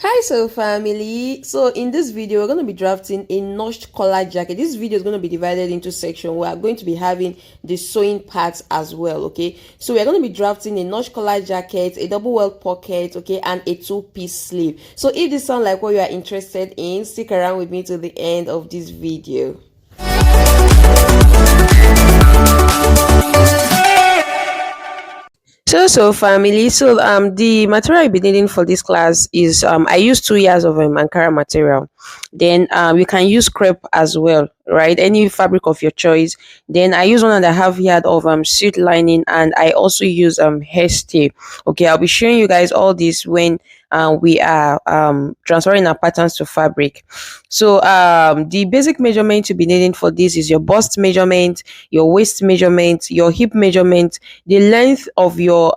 Hi, so family. So in this video, we're going to be drafting a notched collar jacket. This video is going to be divided into sections. We are going to be having the sewing parts as well. Okay, so we're going to be drafting a notched collar jacket, a double welt pocket, okay, and a two-piece sleeve. So if this sounds like what you are interested in, stick around with me to the end of this video. So family, the material I'll be needing for this class is I use 2 years of Ankara material. Then you can use crepe as well, right? Any fabric of your choice. Then I use 1.5 yard of suit lining, and I also use hairstay. Okay, I'll be showing you guys all this when we are transferring our patterns to fabric. So the basic measurement to be needing for this is your bust measurement, your waist measurement, your hip measurement, the length of your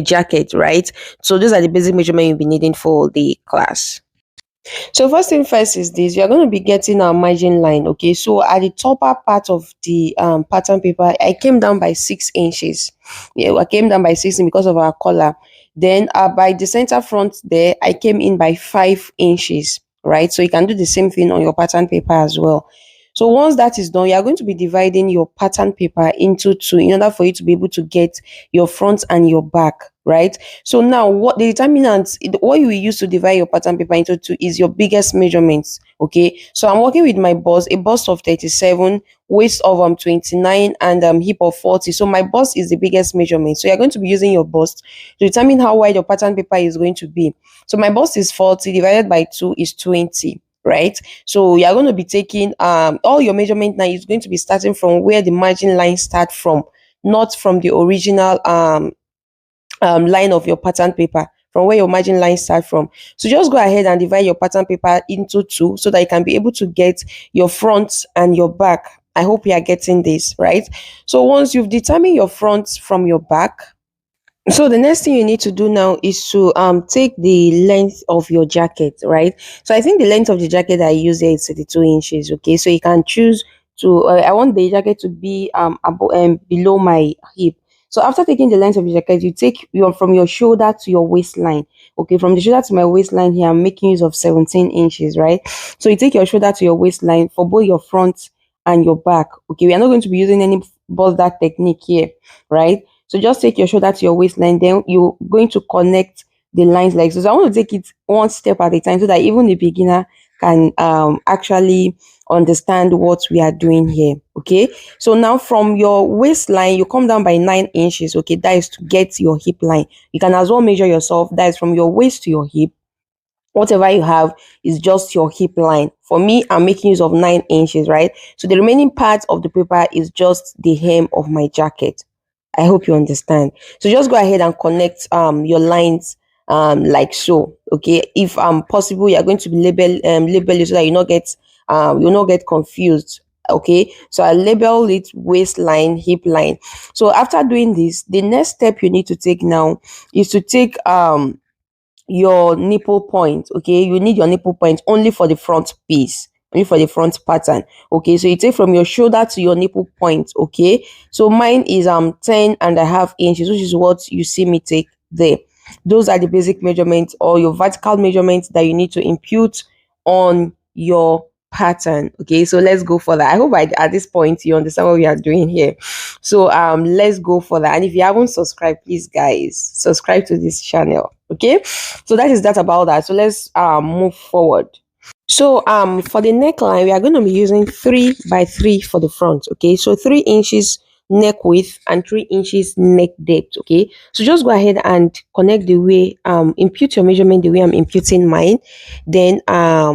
jacket, right? So those are the basic measurement you'll be needing for the class. So first thing first is this: you're going to be getting our margin line. Okay, so at the topper part of the pattern paper, I came down by 6 inches. Yeah, I came down by 6 because of our collar. Then by the center front there, I came in by 5 inches, right? So you can do the same thing on your pattern paper as well. So once that is done, you are going to be dividing your pattern paper into two in order for you to be able to get your front and your back, right? So now what the determinant, what you will use to divide your pattern paper into two is your biggest measurements. Okay, so I'm working with my bust, a bust of 37, waist of 29, and hip of 40. So my bust is the biggest measurement. So you're going to be using your bust to determine how wide your pattern paper is going to be. So my bust is 40 divided by 2 is 20, right? So you're going to be taking all your measurement now is going to be starting from where the margin line start from, not from the original line of your pattern paper, from where your margin line start from. So just go ahead and divide your pattern paper into two so that you can be able to get your front and your back. I hope you are getting this right. So once you've determined your front from your back, so the next thing you need to do now is to take the length of your jacket, right? So I think the length of the jacket I use here is 32 inches. Okay, so you can choose to I want the jacket to be above below my hip. So after taking the length of the jacket, you take your from your shoulder to your waistline. Okay, from the shoulder to my waistline here, I'm making use of 17 inches, right? So you take your shoulder to your waistline for both your front and your back. Okay, we are not going to be using any bust that technique here, right? So just take your shoulder to your waistline, then you're going to connect the lines like so. So I want to take it one step at a time so that even the beginner can actually understand what we are doing here. Okay, so now from your waistline, you come down by 9 inches. Okay, that is to get your hip line. You can as well measure yourself. That is from your waist to your hip. Whatever you have is just your hip line. For me, I'm making use of 9 inches, right? So the remaining part of the paper is just the hem of my jacket. I hope you understand. So just go ahead and connect your lines like so. Okay, if possible, you're going to be label it so that you'll not get confused. Okay, so I label it waistline, hip line. So after doing this, the next step you need to take now is to take your nipple point. Okay, you need your nipple point only for the front piece, only for the front pattern. Okay, so you take from your shoulder to your nipple point. Okay, so mine is 10.5 inches, which is what you see me take there. Those are the basic measurements or your vertical measurements that you need to impute on your pattern. Okay, so let's go for that. I hope at this point you understand what we are doing here. So let's go for that. And if you haven't subscribed, please guys subscribe to this channel. Okay, so that is that about that. So let's move forward. So for the neckline, we are going to be using 3x3 for the front. Okay, so 3 inches neck width and 3 inches neck depth. Okay, so just go ahead and connect the way impute your measurement the way I'm imputing mine. Then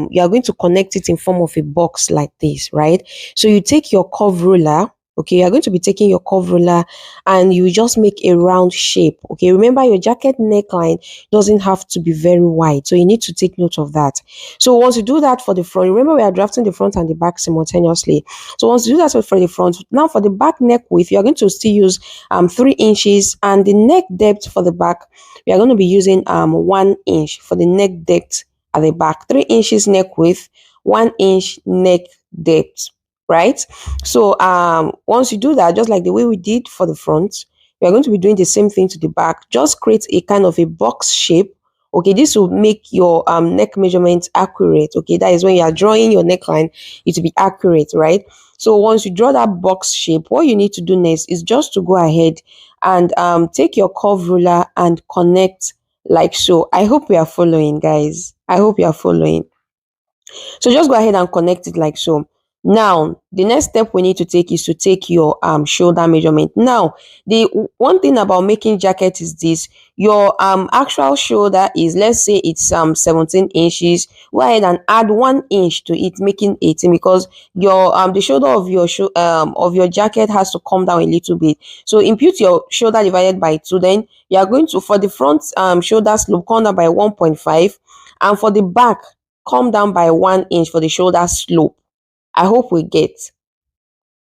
you are going to connect it in form of a box like this, right? So you take your curve ruler. Okay, you're going to be taking your curve ruler and you just make a round shape. Okay, remember your jacket neckline doesn't have to be very wide, so you need to take note of that. So once you do that for the front, remember we are drafting the front and the back simultaneously. So once you do that for the front, now for the back neck width, you are going to still use 3 inches, and the neck depth for the back, we are going to be using 1 inch for the neck depth at the back. 3 inches neck width, 1 inch neck depth, right? So once you do that, just like the way we did for the front, we are going to be doing the same thing to the back. Just create a kind of a box shape Okay, this will make your neck measurements accurate. Okay, that is when you are drawing your neckline, it will be accurate, right? So once you draw that box shape, what you need to do next is just to go ahead and take your curve ruler and connect like so. I hope we are following, guys. I hope you are following. So just go ahead and connect it like so. Now, the next step we need to take is to take your shoulder measurement. Now, the one thing about making jacket is this: your actual shoulder is, let's say it's 17 inches. Go ahead and add 1 inch to it, making 18, because your the shoulder of your jacket has to come down a little bit. So impute your shoulder divided by 2. Then you are going to, for the front shoulder slope, come down by 1.5, and for the back, come down by 1 inch for the shoulder slope. I hope we get.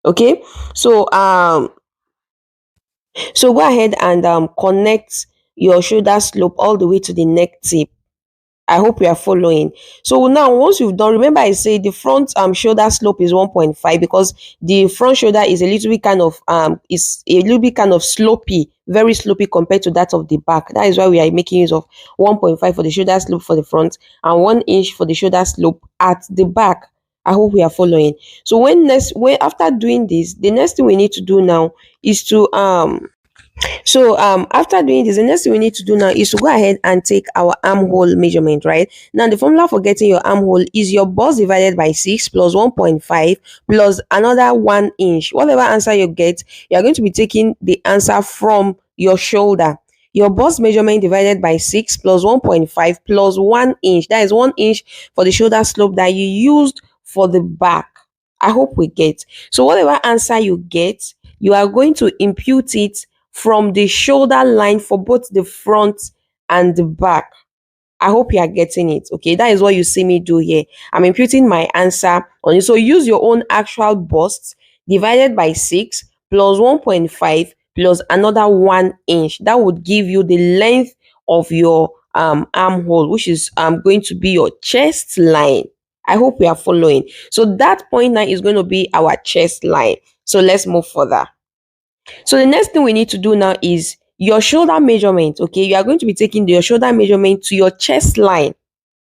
Okay, so go ahead and connect your shoulder slope all the way to the neck tip. I hope you are following. So now, once you've done, remember I say the front shoulder slope is 1.5, because the front shoulder is a little bit kind of slopy, very slopy compared to that of the back. That is why we are making use of 1.5 for the shoulder slope for the front and 1 inch for the shoulder slope at the back. I hope we are following. So when after doing this, the next thing we need to do now is to after doing this, the next thing we need to do now is to go ahead and take our armhole measurement, right? Now, the formula for getting your armhole is your bust divided by 6 plus 1.5 plus another 1 inch. Whatever answer you get, you are going to be taking the answer from your shoulder. Your bust measurement divided by 6 plus 1.5 plus 1 inch. That is 1 inch for the shoulder slope that you used for the back. I hope we get. So whatever answer you get, you are going to impute it from the shoulder line for both the front and the back. I hope you are getting it. Okay, that is what you see me do here. I'm imputing my answer on it. So use your own actual bust divided by 6 plus 1.5 plus another 1 inch. That would give you the length of your armhole, which is going to be your chest line. I hope we are following. So that point now is going to be our chest line. So let's move further. So the next thing we need to do now is your shoulder measurement. Okay, you are going to be taking your shoulder measurement to your chest line.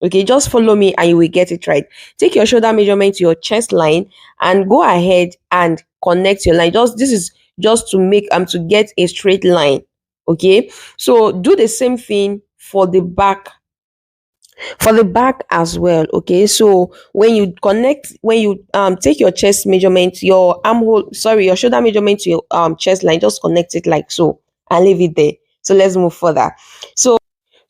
Okay, just follow me and you will get it right. Take your shoulder measurement to your chest line and go ahead and connect your line. This is just to make to get a straight line. Okay, so do the same thing for the back, as well. Okay, so when you take your chest measurement, your your shoulder measurement to your chest line, just connect it like so and leave it there. So let's move further. So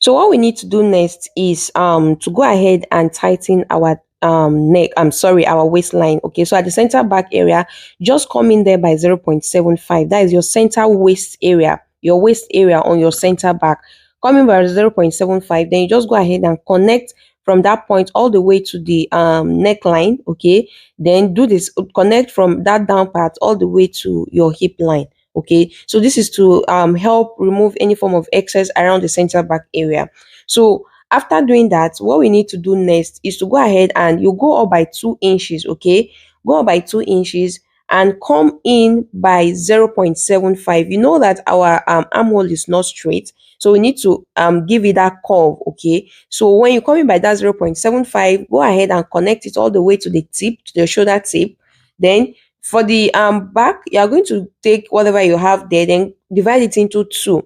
what we need to do next is to go ahead and tighten our our waistline. Okay, so at the center back area, just come in there by 0.75. That is your center waist area, your waist area on your center back. Come in by 0.75, then you just go ahead and connect from that point all the way to the neckline. Okay, then do this, connect from that down part all the way to your hip line. Okay, so this is to help remove any form of excess around the center back area. So after doing that, what we need to do next is to go ahead and you go up by 2 inches. Okay, go up by 2 inches and come in by 0.75. You know that our armhole is not straight, so we need to give it that curve. Okay, so when you come in by that 0.75, go ahead and connect it all the way to the tip, to the shoulder tip. Then for the back, you are going to take whatever you have there, then divide it into 2.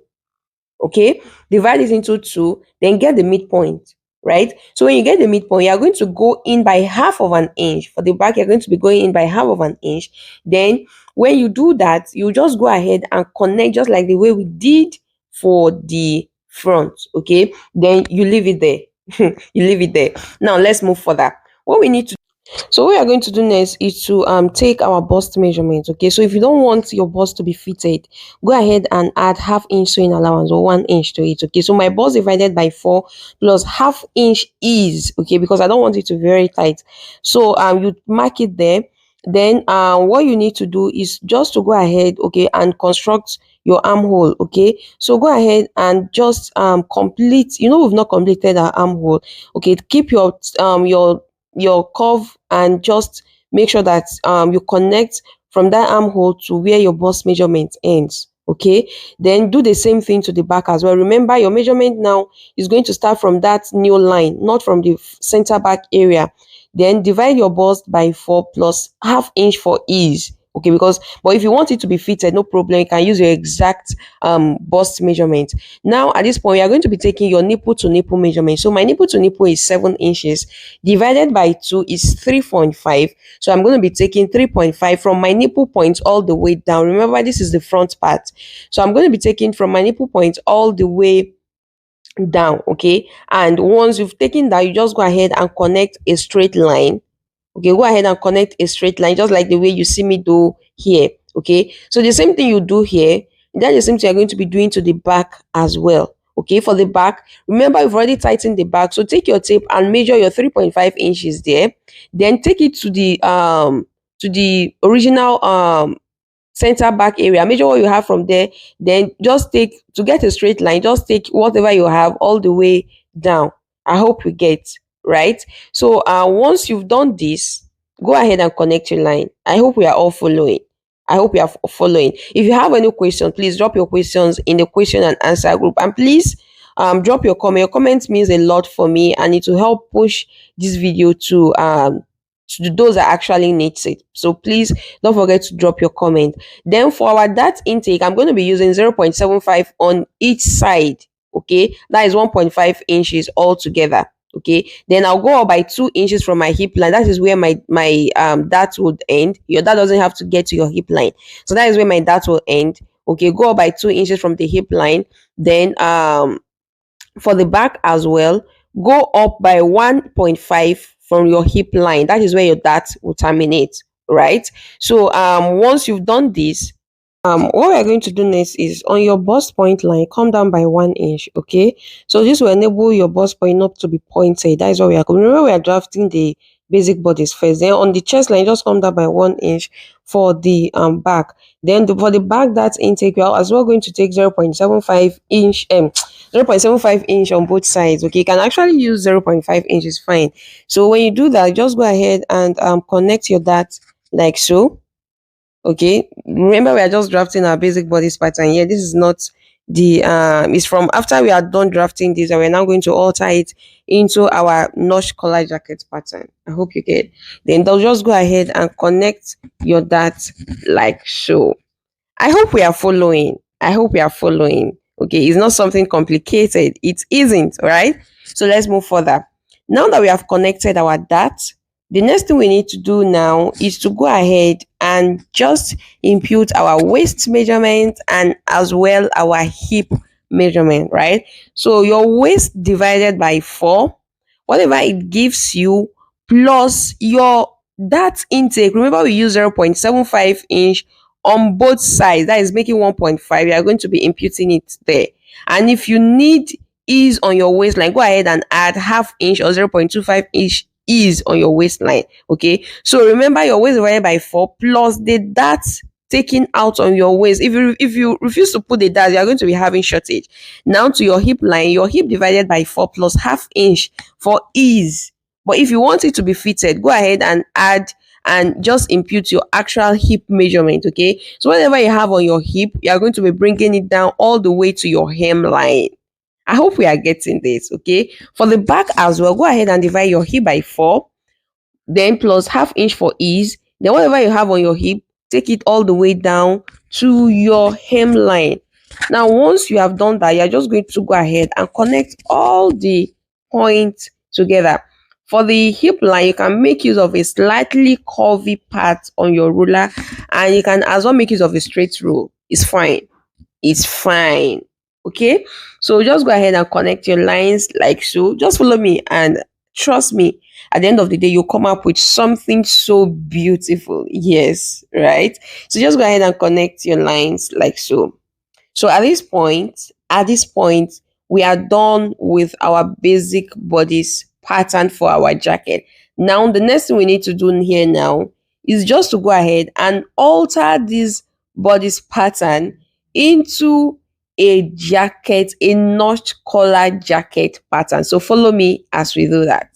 Okay, divide it into 2, then get the midpoint, right? So when you get the midpoint, you are going to go in by half of an inch. For the back, you're going to be going in by half of an inch. Then when you do that, you just go ahead and connect just like the way we did for the front. Okay, then you leave it there. You leave it there. Now let's move further. What we need to So what we are going to do next is to take our bust measurement. Okay, so if you don't want your bust to be fitted, go ahead and add ½ inch sewing allowance or 1 inch to it. Okay, so my bust divided by 4 plus ½ inch is okay, because I don't want it to be very tight. So you mark it there. Then what you need to do is just to go ahead, okay, and construct your armhole. Okay, so go ahead and just complete. You know, we've not completed our armhole. Okay, keep your curve and just make sure that you connect from that armhole to where your bust measurement ends. Okay, then do the same thing to the back as well. Remember, your measurement now is going to start from that new line, not from the center back area. Then divide your bust by 4 plus half inch for ease. Okay, because but if you want it to be fitted, no problem, you can use your exact bust measurement. Now at this point, you are going to be taking your nipple to nipple measurement. So my nipple to nipple is 7 inches, divided by 2 is 3.5. So I'm going to be taking 3.5 from my nipple point all the way down. Remember, this is the front part. So I'm going to be taking from my nipple point all the way down. Okay, and once you've taken that, you just go ahead and connect a straight line. Okay, go ahead and connect a straight line, just like the way you see me do here. Okay, so the same thing you do here, that's the same thing you're going to be doing to the back as well. Okay, for the back, remember you've already tightened the back, so take your tape and measure your 3.5 inches there. Then take it to the original center back area, measure what you have from there. Then just take, to get a straight line, just take whatever you have all the way down. I hope you get right. So once you've done this, go ahead and connect your line. I hope we are all following. I hope you are following. If you have any question, please drop your questions in the question and answer group, and please drop your comment. Your comment means a lot for me, and it will help push this video to those that actually needs it. So please don't forget to drop your comment. Then for our dart intake, I'm going to be using 0.75 on each side. Okay, that is 1.5 inches altogether. Okay, then I'll go up by 2 inches from my hip line. That is where my dart would end. Your dart doesn't have to get to your hip line, so that is where my dart will end. Okay, go up by 2 inches from the hip line. Then for the back as well, go up by 1.5 from your hip line. That is where your dart will terminate, right? So once you've done this, what we're going to do next is on your bust point line, come down by 1 inch. Okay, so this will enable your bust point not to be pointed. That is what we are going. Remember, we are drafting the basic bodies first. Then on the chest line, just come down by 1 inch for the back. Then for the back, that's intake, we are as well going to take 0.75 inch 0.75 inch on both sides. Okay, you can actually use 0.5 inches, fine. So when you do that, just go ahead and connect your dart like so. Okay, remember we are just drafting our basic bodies pattern here. This is not the it's from after we are done drafting this, and we're now going to alter it into our notch collar jacket pattern. I hope you get. Then they'll just go ahead and connect your dart like so. I hope we are following. I hope we are following. Okay, it's not something complicated. It isn't, right? So let's move further. Now that we have connected our dart, the next thing we need to do now is to go ahead and just impute our waist measurement and as well our hip measurement, right? So your waist divided by 4, whatever it gives you, plus your dart intake. Remember, we use 0.75 inch on both sides. That is making 1.5. You are going to be imputing it there. And if you need ease on your waistline, go ahead and add half inch or 0.25 inch ease on your waistline. Okay, so remember your waist divided by 4 plus the dart taken out on your waist. If you refuse to put the dart, you are going to be having shortage. Now to your hip line, your hip divided by 4 plus half inch for ease. But if you want it to be fitted, go ahead and add and just impute your actual hip measurement. Okay, so whatever you have on your hip, you are going to be bringing it down all the way to your hemline. I hope we are getting this. Okay, for the back as well, go ahead and divide your hip by 4, then plus half inch for ease. Then whatever you have on your hip, take it all the way down to your hemline. Now once you have done that, you're just going to go ahead and connect all the points together. For the hip line, you can make use of a slightly curvy part on your ruler, and you can as well make use of a straight rule. It's fine. It's fine. Okay, so just go ahead and connect your lines like so. Just follow me, and trust me, at the end of the day, you'll come up with something so beautiful. Yes, right? So just go ahead and connect your lines like so. So at this point, we are done with our basic bodies pattern for our jacket. Now, the next thing we need to do here now is just to go ahead and alter this bodies pattern into a jacket, a notch collar jacket pattern. So follow me as we do that.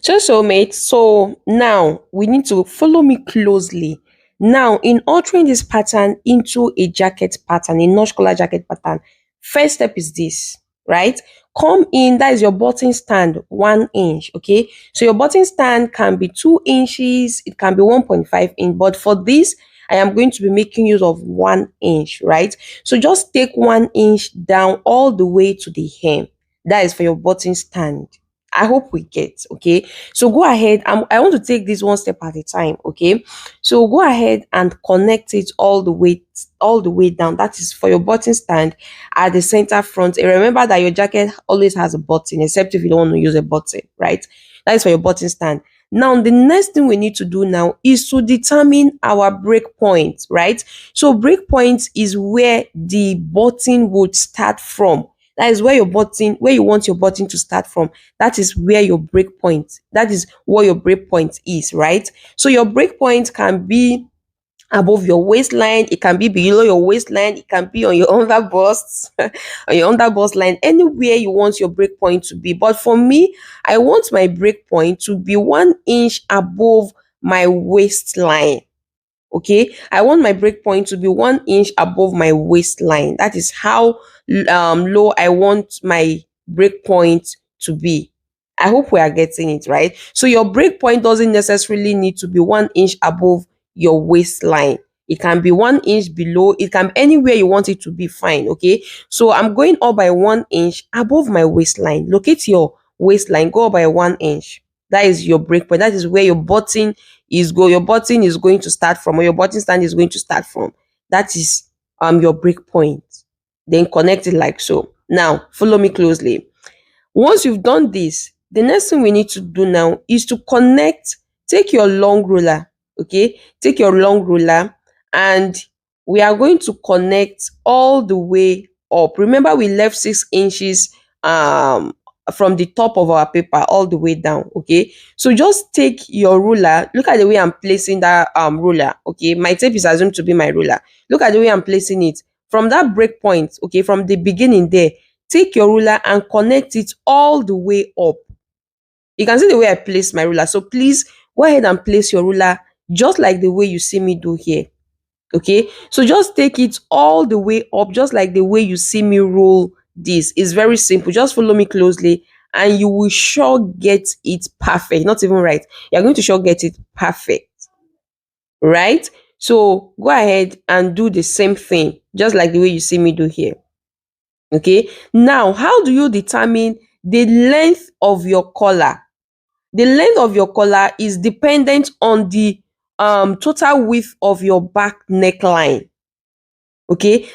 So mates, so now we need to follow me closely. Now, in altering this pattern into a jacket pattern, a notch collar jacket pattern, first step is this, right? Come in, that is your button stand, 1 inch, okay? So your button stand can be 2 inches, it can be 1.5 inch, but for this, I am going to be making use of 1 inch, right? So just take 1 inch down all the way to the hem. That is for your button stand. I hope we get, okay? So go ahead. I want to take this one step at a time, okay? So go ahead and connect it all the way down. That is for your button stand at the center front. And remember that your jacket always has a button, except if you don't want to use a button, right? That is for your button stand. Now, the next thing we need to do now is to determine our break point, right? So break point is where the button would start from. That is where where you want your button to start from. That is where your break point, that is what your break point is, right? So your break point can be above your waistline, it can be below your waistline, it can be on your under bust, on your under bust line, anywhere you want your break point to be. But for me, I want my break point to be 1 inch above my waistline. Okay, I want my break point to be 1 inch above my waistline. That is how low I want my break point to be. I hope we are getting it right. So your break point doesn't necessarily need to be 1 inch above your waistline. It can be 1 inch below, it can be anywhere you want it to be, fine. Okay, so I'm going up by 1 inch above my waistline. Locate your waistline, go up by 1 inch. That is your break point. That is where your button is going to start from, or your button stand is going to start from. That is your break point. Then connect it like so. Now follow me closely. Once you've done this, the next thing we need to do now is to connect. Take your long ruler, okay? Take your long ruler, and we are going to connect all the way up. Remember, we left 6 inches from the top of our paper all the way down, okay? So just take your ruler. Look at the way I'm placing that ruler, okay? My tape is assumed to be my ruler. Look at the way I'm placing it. From that break point, okay, from the beginning there, take your ruler and connect it all the way up. You can see the way I place my ruler. So please go ahead and place your ruler just like the way you see me do here. Okay, so just take it all the way up, just like the way you see me roll this. It's very simple. Just follow me closely and you will sure get it perfect. Not even right. You're going to sure get it perfect. Right? So go ahead and do the same thing, just like the way you see me do here. Okay, now how do you determine the length of your collar? The length of your collar is dependent on the total width of your back neckline. Okay,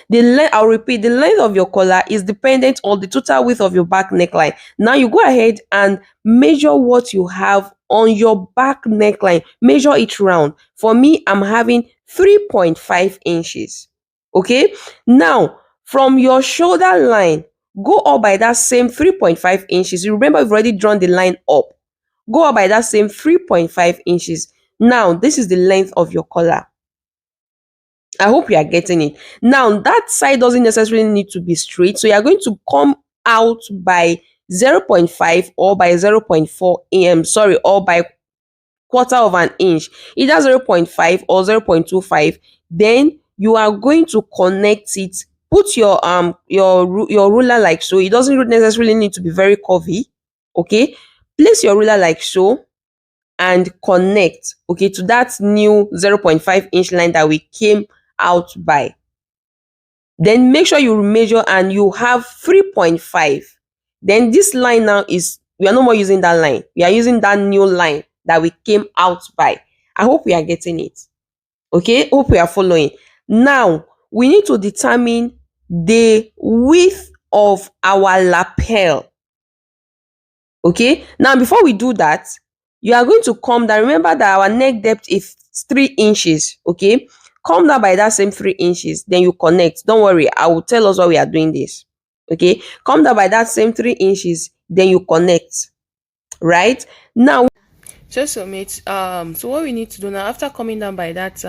I'll repeat, the length of your collar is dependent on the total width of your back neckline. Now you go ahead and measure what you have on your back neckline. Measure it round. For me, I'm having 3.5 inches. Okay, now from your shoulder line, go up by that same 3.5 inches. You remember, we've already drawn the line up. Go up by that same 3.5 inches. Now this is the length of your collar. I hope you are getting it. Now, that side doesn't necessarily need to be straight. So you are going to come out by 0.5 or by 0.4 sorry, or by quarter of an inch, either 0.5 or 0.25. Then you are going to connect it. Put your ruler like so. It doesn't necessarily need to be very curvy. Okay, place your ruler like so and connect, okay, to that new 0.5 inch line that we came out by. Then make sure you measure and you have 3.5. Then this line now is, we are no more using that line. We are using that new line that we came out by. I hope we are getting it. Okay, hope we are following. Now, we need to determine the width of our lapel. Okay, now before we do that, you are going to come down. Remember that our neck depth is 3 inches. Okay, come down by that same 3 inches, then you connect. Don't worry, I will tell us why we are doing this. Okay, come down by that same 3 inches, then you connect. Right now, so submit. So what we need to do now, after coming down by that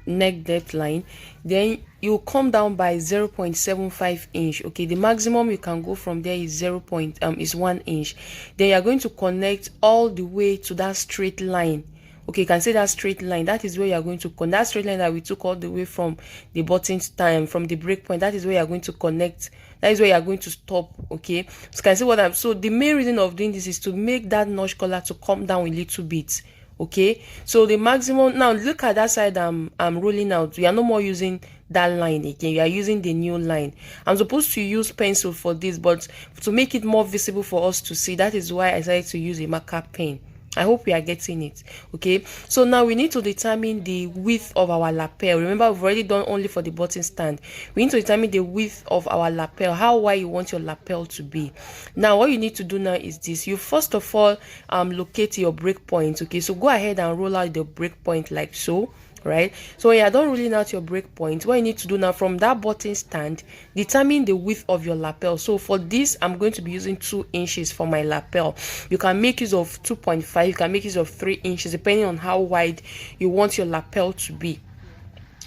neck depth line, then you come down by 0.75 inch. Okay, the maximum you can go from there is 1 inch. Then you are going to connect all the way to that straight line Okay, you can see that straight line. That is where you are going to connect. That straight line that we took all the way from the button stand, from the break point, that is where you are going to connect. That is where you are going to stop. Okay, so you can see what I'm. So the main reason of doing this is to make that notch collar to come down a little bit. Okay, so the maximum, now look at that side. I'm rolling out. We are no more using that line again. We are using the new line. I'm supposed to use pencil for this, but to make it more visible for us to see, that is why I decided to use a marker pen. I hope we are getting it. Okay, so now we need to determine the width of our lapel. Remember, we've already done only for the button stand. We need to determine the width of our lapel, how wide you want your lapel to be. Now what you need to do now is this. You first of all locate your break point. Okay, so go ahead and roll out the break point like so. Right, so when you're done rolling out your break point, what you need to do now, from that button stand, determine the width of your lapel. So for this, I'm going to be using 2 inches for my lapel. You can make use of 2.5, you can make use of 3 inches depending on how wide you want your lapel to be.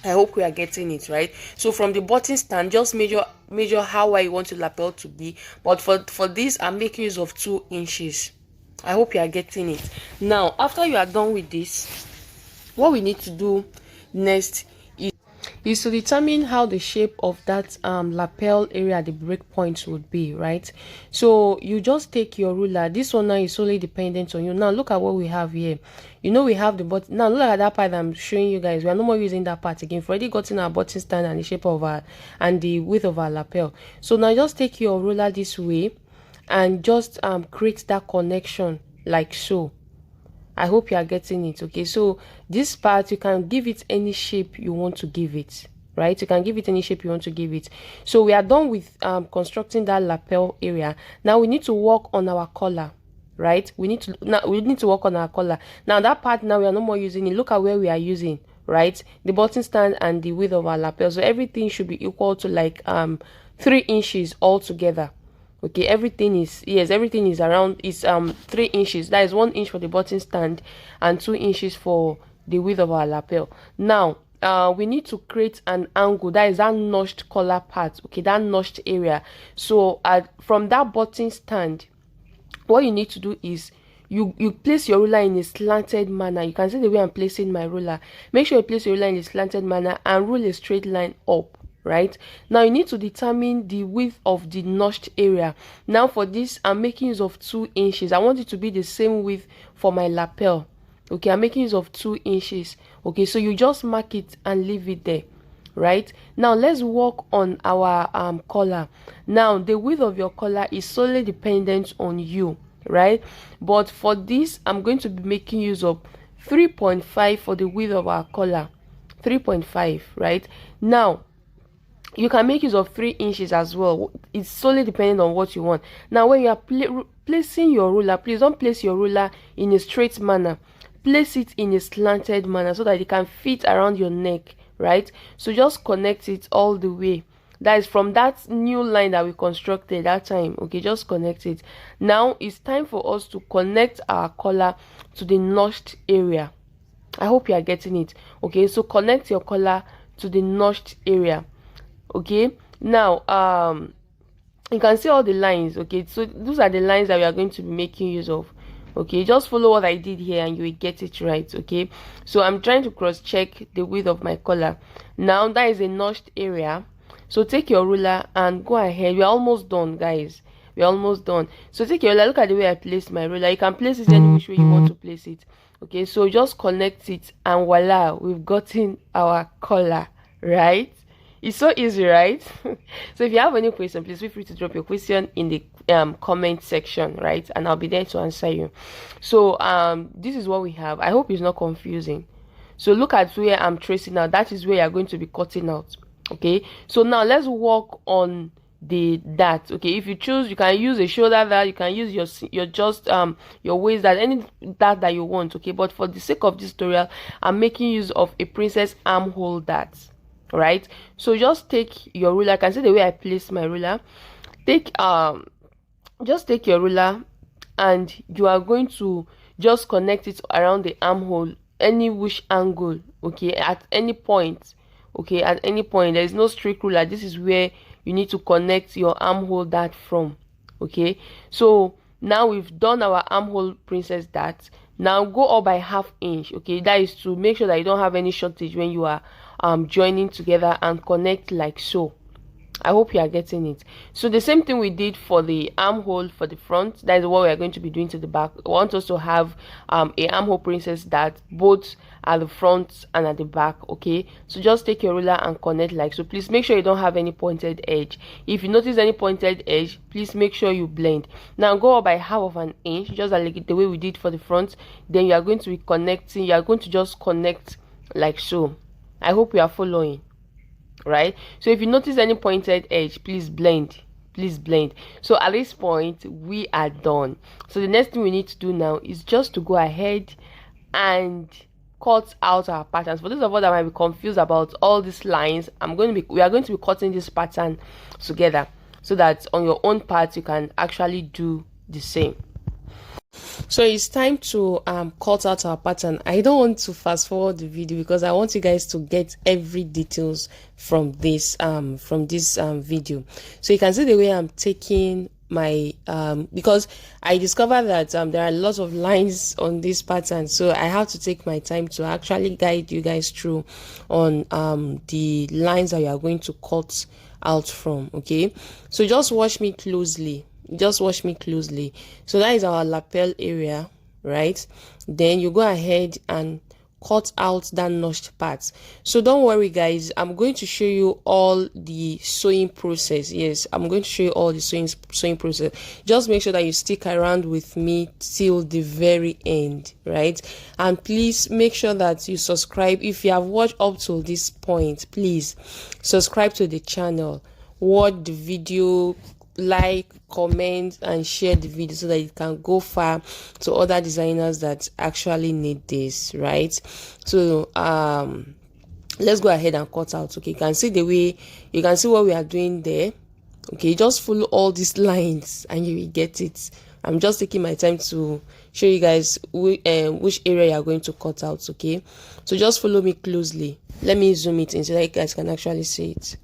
I hope we are getting it right. So from the button stand, just measure how wide you want your lapel to be, but for this, I'm making use of 2 inches. I hope you are getting it. Now after you are done with this, what we need to do next is to determine how the shape of that lapel area, the break points, would be, right? So you just take your ruler. This one now is solely dependent on you. Now look at what we have here. You know, we have the button. Now look at that part I'm showing you guys. We are no more using that part again. We've already gotten our button stand and the shape of our and the width of our lapel. So now just take your ruler this way and just create that connection like so. I hope you are getting it. Okay, so this part, you can give it any shape you want to give it, right? You can give it any shape you want to give it. So we are done with constructing that lapel area. Now we need to work on our collar, right? We need to work on our collar. Now that part, now we are no more using it. Look at where we are using, right? The button stand and the width of our lapel. So everything should be equal to like 3 inches altogether. Okay, everything is around 3 inches. That is 1 inch for the button stand and 2 inches for the width of our lapel. Now we need to create an angle. That is that notched collar part. Okay, that notched area. So from that button stand, what you need to do is you place your ruler in a slanted manner. You can see the way I'm placing my ruler. Make sure you place your ruler in a slanted manner and rule a straight line up. Right, now you need to determine the width of the notched area. Now for this, I'm making use of 2 inches. I want it to be the same width for my lapel. Okay, I'm making use of 2 inches. Okay, so you just mark it and leave it there. Right, now let's work on our collar. Now the width of your collar is solely dependent on you, right? But for this, I'm going to be making use of 3.5 for the width of our collar. 3.5, right? Now you can make use of 3 inches as well. It's solely depending on what you want. Now when you are placing your ruler, please don't place your ruler in a straight manner. Place it in a slanted manner so that it can fit around your neck, right? So just connect it all the way. That is from that new line that we constructed that time. Okay, just connect it. Now it's time for us to connect our collar to the notched area. I hope you are getting it. Okay, so connect your collar to the notched area. Okay, now you can see all the lines. Okay, so those are the lines that we are going to be making use of. Okay, just follow what I did here and you will get it right. Okay, so I'm trying to cross check the width of my collar. Now that is a notched area, so take your ruler and go ahead. We're almost done, guys. We're almost done. So take your ruler. Look at the way I placed my ruler. You can place it any which way you want to place it. Okay, so just connect it and voila, we've gotten our collar, right? It's so easy, right? So if you have any question, please feel free to drop your question in the comment section, right? And I'll be there to answer you. So this is what we have. I hope it's not confusing. So look at where I'm tracing now. That is where you're going to be cutting out. Okay, so now let's work on the dart. Okay, if you choose, you can use a shoulder dart, you can use your waist dart, any dart that you want. Okay, but for the sake of this tutorial, I'm making use of a princess armhole dart. Right, so just take your ruler. I can see the way I place my ruler. Just take your ruler and you are going to just connect it around the armhole, any which angle. Okay, at any point. Okay, at any point. There is no strict ruler. This is where you need to connect your armhole dart from. Okay, so Now we've done our armhole princess dart. Now go up by ½ inch. Okay, that is to make sure that you don't have any shortage when you are joining together, and connect like so. I hope you are getting it. So the same thing we did for the armhole for the front, that is what we are going to be doing to the back. We want us to have a armhole princess dart both at the front and at the back. Okay, so just take your ruler and connect like so. Please make sure you don't have any pointed edge. If you notice any pointed edge, please make sure you blend. Now go up by ½ inch, just like the way we did for the front. Then you are going to be connecting. You are going to just connect like so. I hope you are following. Right, so if you notice any pointed edge, please blend, so at this point we are done. So the next thing we need to do now is just to go ahead and cut out our patterns. For those of us that might be confused about all these lines, we are going to be cutting this pattern together, so that on your own part you can actually do the same. So it's time to cut out our pattern. I don't want to fast forward the video because I want you guys to get every details from this video. So you can see the way I'm taking my because I discovered that there are lots of lines on this pattern, so I have to take my time to actually guide you guys through on the lines that you are going to cut out from. Okay, so just watch me closely. So that is our lapel area, right? Then you go ahead and cut out that notched part. So don't worry guys, I'm going to show you all the sewing process. Yes, I'm going to show you all the sewing process. Just make sure that you stick around with me till the very end, right? And please make sure that you subscribe. If you have watched up till this point, please subscribe to the channel, watch the video, like, comment and share the video so that it can go far to other designers that actually need this, right? So let's go ahead and cut out. Okay, you can see what we are doing there. Okay, just follow all these lines and you will get it. I'm just taking my time to show you guys which area you are going to cut out. Okay, so just follow me closely. Let me zoom it in so that you guys can actually see it.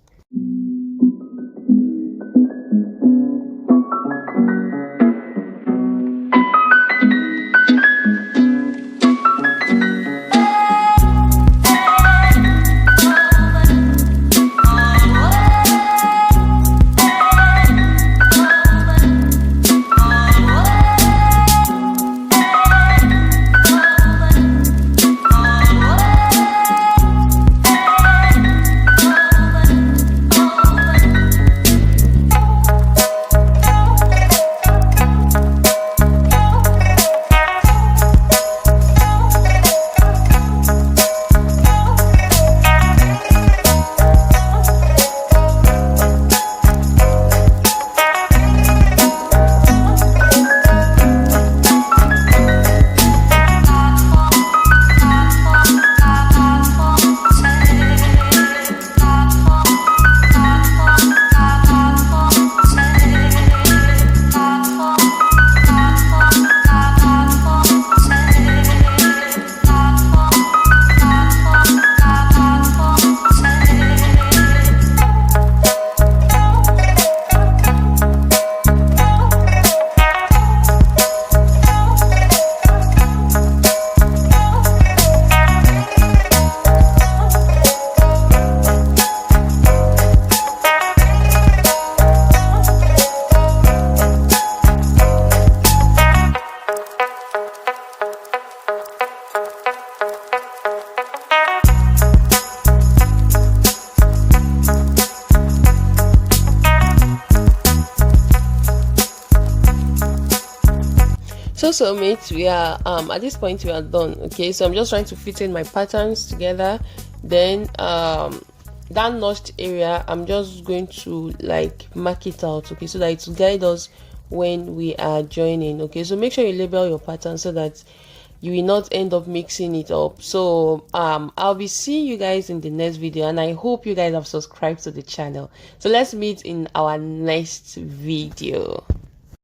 So mates, we are at this point we are done. Okay, so I'm just trying to fit in my patterns together. Then that notched area, I'm just going to like mark it out, okay, so that it will guide us when we are joining. Okay, so make sure you label your pattern so that you will not end up mixing it up. So I'll be seeing you guys in the next video, and I hope you guys have subscribed to the channel. So let's meet in our next video.